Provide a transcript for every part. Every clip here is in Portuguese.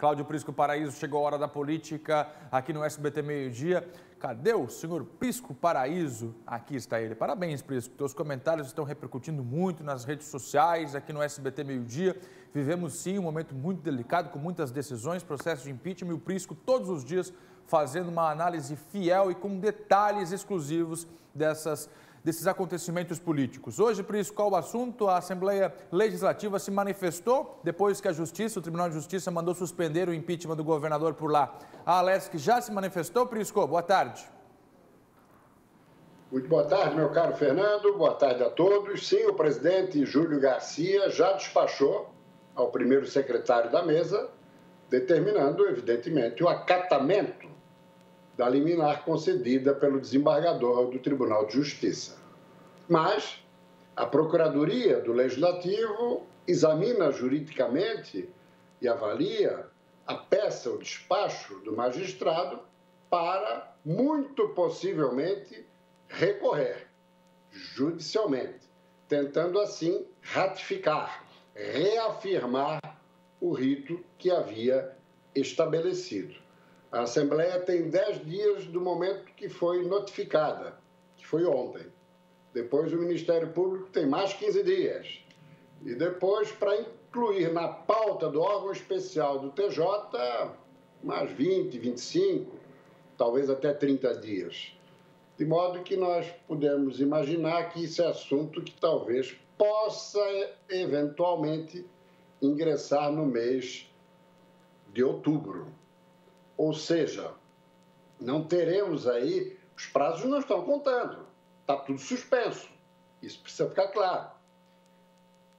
Cláudio Prisco Paraíso, chegou a hora da política aqui no SBT Meio-Dia. Cadê o senhor Prisco Paraíso? Aqui está ele. Parabéns, Prisco. Teus comentários estão repercutindo muito nas redes sociais, aqui no SBT Meio-Dia. Vivemos, sim, um momento muito delicado, com muitas decisões, processo de impeachment, e o Prisco todos os dias fazendo uma análise fiel e com detalhes exclusivos desses acontecimentos políticos. Hoje, Prisco, qual o assunto? A Assembleia Legislativa se manifestou depois que o Tribunal de Justiça mandou suspender o impeachment do governador por lá. A Alesc já se manifestou, Prisco? Boa tarde. Muito boa tarde, meu caro Fernando. Boa tarde a todos. Sim, o presidente Júlio Garcia já despachou ao primeiro secretário da mesa, determinando, evidentemente, o acatamento da liminar concedida pelo desembargador do Tribunal de Justiça. Mas a Procuradoria do Legislativo examina juridicamente e avalia a peça, o despacho do magistrado para, muito possivelmente, recorrer judicialmente, tentando assim ratificar, reafirmar o rito que havia estabelecido. A Assembleia tem 10 dias do momento que foi notificada, que foi ontem. Depois o Ministério Público tem mais 15 dias. E depois, para incluir na pauta do órgão especial do TJ, mais 20, 25, talvez até 30 dias. De modo que nós podemos imaginar que esse é assunto que talvez possa, eventualmente, ingressar no mês de outubro. Ou seja, não teremos aí, os prazos não estão contando, está tudo suspenso, isso precisa ficar claro.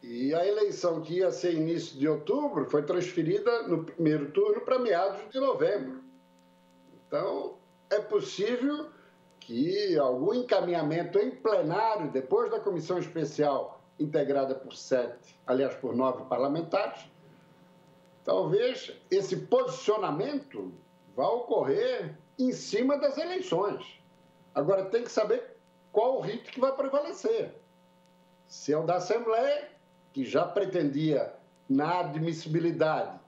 E a eleição que ia ser início de outubro foi transferida no primeiro turno para meados de novembro. Então, é possível que algum encaminhamento em plenário, depois da comissão especial integrada por 9 parlamentares, talvez esse posicionamento vá ocorrer em cima das eleições. Agora, tem que saber qual o rito que vai prevalecer. Se é o da Assembleia, que já pretendia, na admissibilidade,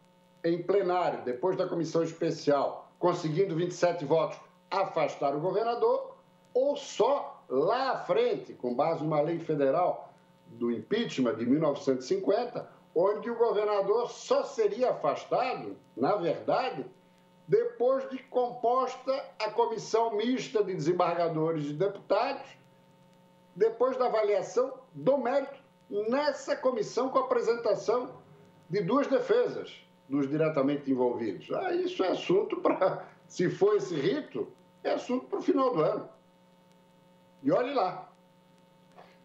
em plenário, depois da comissão especial, conseguindo 27 votos, afastar o governador, ou só lá à frente, com base numa lei federal do impeachment de 1950, onde o governador só seria afastado, na verdade, depois de composta a comissão mista de desembargadores e deputados, depois da avaliação do mérito nessa comissão com a apresentação de 2 defesas dos diretamente envolvidos. Isso é assunto para, se for esse rito, é assunto para o final do ano. E olhe lá.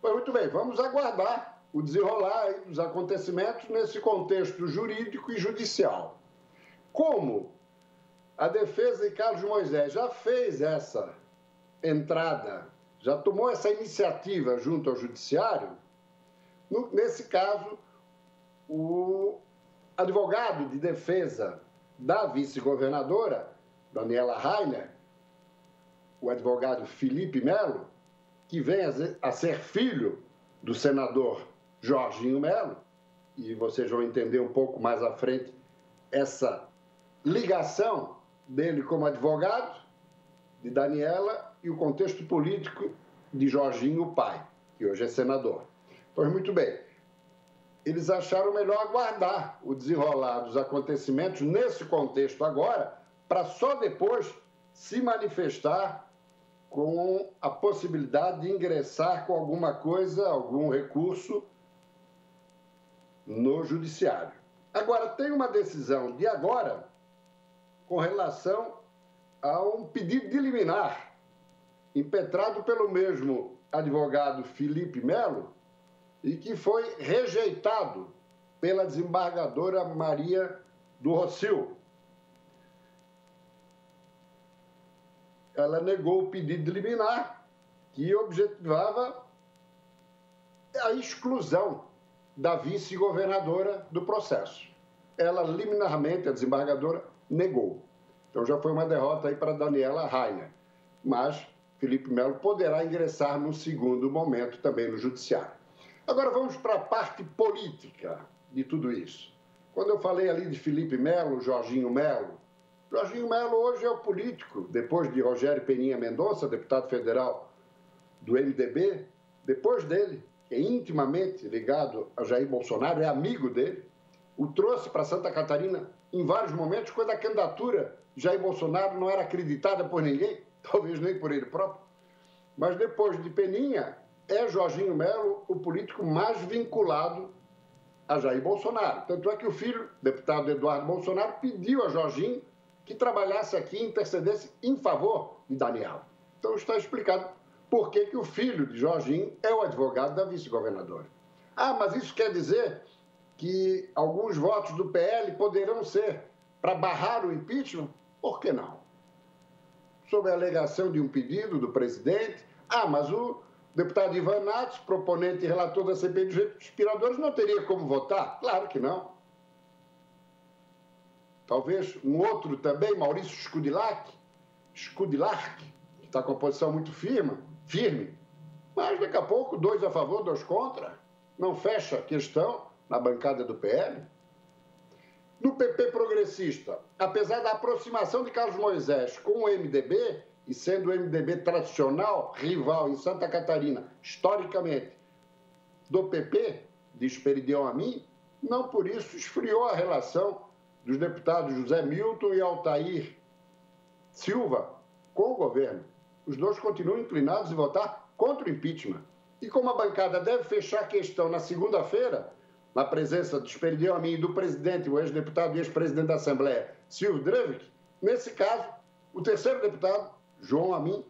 Pois muito bem, vamos aguardar o desenrolar dos acontecimentos nesse contexto jurídico e judicial. Como a defesa de Carlos Moisés já fez essa entrada, já tomou essa iniciativa junto ao judiciário, nesse caso, o advogado de defesa da vice-governadora, Daniela Rainer, o advogado Felipe Melo, que vem a ser filho do senador Jorginho Melo, e vocês vão entender um pouco mais à frente essa ligação dele como advogado, de Daniela, e o contexto político de Jorginho, o pai, que hoje é senador. Pois muito bem, eles acharam melhor aguardar o desenrolar dos acontecimentos nesse contexto agora, para só depois se manifestar com a possibilidade de ingressar com alguma coisa, algum recurso no judiciário. Agora, tem uma decisão de agora com relação a um pedido de liminar impetrado pelo mesmo advogado Felipe Melo e que foi rejeitado pela desembargadora Maria do Rossio. Ela negou o pedido de liminar que objetivava a exclusão da vice-governadora do processo. Ela, liminarmente, a desembargadora, negou. Então, já foi uma derrota aí para Daniela Rainer. Mas Felipe Melo poderá ingressar num segundo momento também no judiciário. Agora, vamos para a parte política de tudo isso. Quando eu falei ali de Felipe Melo, Jorginho Melo hoje é o político, depois de Rogério Peninha Mendonça, deputado federal do MDB, depois dele, que é intimamente ligado a Jair Bolsonaro, é amigo dele, o trouxe para Santa Catarina em vários momentos, quando a candidatura de Jair Bolsonaro não era acreditada por ninguém, talvez nem por ele próprio. Mas depois de Peninha, é Jorginho Melo o político mais vinculado a Jair Bolsonaro. Tanto é que o filho, deputado Eduardo Bolsonaro, pediu a Jorginho que trabalhasse aqui, intercedesse em favor de Daniela. Então está explicado por que o filho de Jorginho é o advogado da vice-governadora. Ah, mas isso quer dizer que alguns votos do PL poderão ser para barrar o impeachment? Por que não? Sob a alegação de um pedido do presidente. Ah, mas o deputado Ivan Nats, proponente e relator da CPI dos respiradores, não teria como votar? Claro que não. Talvez um outro também, Maurício Scudilac, que está com a posição muito firme, mas daqui a pouco 2 a favor, 2 contra. Não fecha a questão na bancada do PL. No PP progressista, apesar da aproximação de Carlos Moisés com o MDB, e sendo o MDB tradicional, rival em Santa Catarina, historicamente, do PP, diz Esperidião Amin, não por isso esfriou a relação dos deputados José Milton e Altair Silva com o governo. Os dois continuam inclinados em votar contra o impeachment. E como a bancada deve fechar a questão na segunda-feira, na presença do Esperidião Amin e do presidente, o ex-deputado e ex-presidente da Assembleia, Silvio Drevik, nesse caso, o terceiro deputado, João Amin,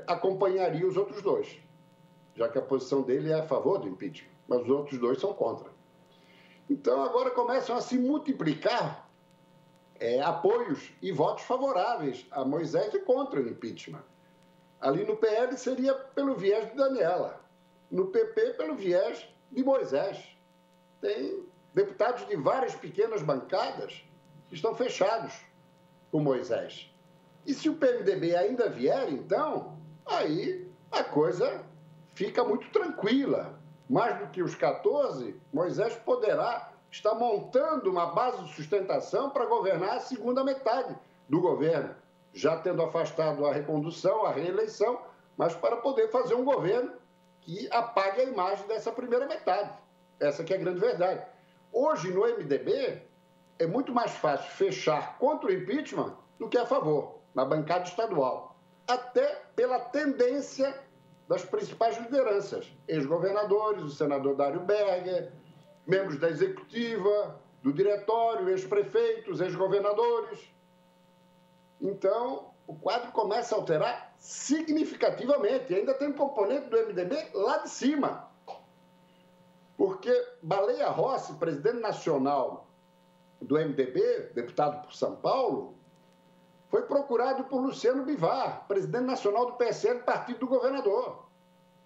acompanharia os outros dois, já que a posição dele é a favor do impeachment, mas os outros dois são contra. Então, agora começam a se multiplicar apoios e votos favoráveis a Moisés e contra o impeachment. Ali no PL seria pelo viés de Daniela, no PP pelo viés de Moisés. Tem deputados de várias pequenas bancadas que estão fechados com Moisés. E se o PMDB ainda vier, então, aí a coisa fica muito tranquila. Mais do que os 14, Moisés poderá estar montando uma base de sustentação para governar a segunda metade do governo, já tendo afastado a recondução, a reeleição, mas para poder fazer um governo que apague a imagem dessa primeira metade. Essa que é a grande verdade. Hoje, no MDB, é muito mais fácil fechar contra o impeachment do que a favor, na bancada estadual. Até pela tendência das principais lideranças, ex-governadores, o senador Dário Berger, membros da executiva, do diretório, ex-prefeitos, ex-governadores. Então, o quadro começa a alterar significativamente. E ainda tem um componente do MDB lá de cima. Porque Baleia Rossi, presidente nacional do MDB, deputado por São Paulo, foi procurado por Luciano Bivar, presidente nacional do PSL, partido do governador,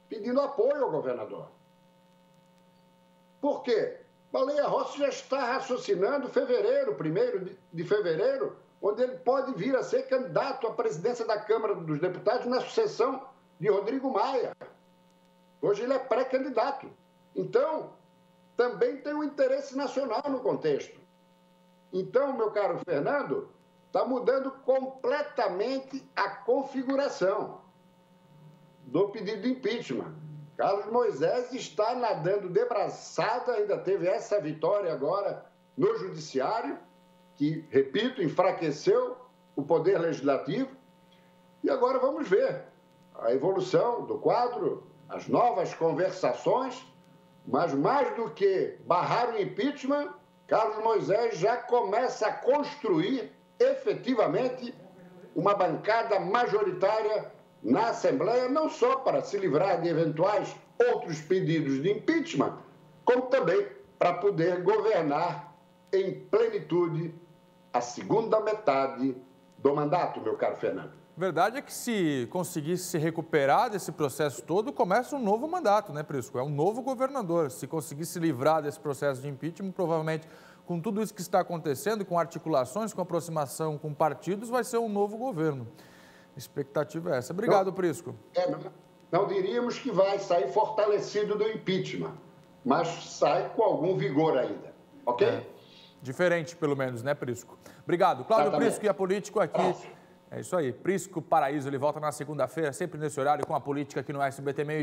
pedindo apoio ao governador. Por quê? Baleia Rossi já está raciocinando fevereiro, 1º de fevereiro, onde ele pode vir a ser candidato à presidência da Câmara dos Deputados na sucessão de Rodrigo Maia. Hoje ele é pré-candidato. Então, também tem um interesse nacional no contexto. Então, meu caro Fernando, está mudando completamente a configuração do pedido de impeachment. Carlos Moisés está nadando de braçada, ainda teve essa vitória agora no Judiciário, que, repito, enfraqueceu o Poder Legislativo. E agora vamos ver a evolução do quadro, as novas conversações, mas mais do que barrar o impeachment, Carlos Moisés já começa a construir efetivamente uma bancada majoritária na Assembleia, não só para se livrar de eventuais outros pedidos de impeachment, como também para poder governar em plenitude a segunda metade do mandato, meu caro Fernando. Verdade é que se conseguisse se recuperar desse processo todo, começa um novo mandato, né, Prisco? É um novo governador. Se conseguir se livrar desse processo de impeachment, provavelmente, com tudo isso que está acontecendo, com articulações, com aproximação com partidos, vai ser um novo governo. A expectativa é essa. Obrigado, Prisco. Não diríamos que vai sair fortalecido do impeachment, mas sai com algum vigor ainda, ok? Diferente, pelo menos, né, Prisco? Obrigado. Cláudio Exatamente. Prisco e a Político aqui. É isso aí. Prisco Paraíso, ele volta na segunda-feira, sempre nesse horário, com a Política aqui no SBT Meio.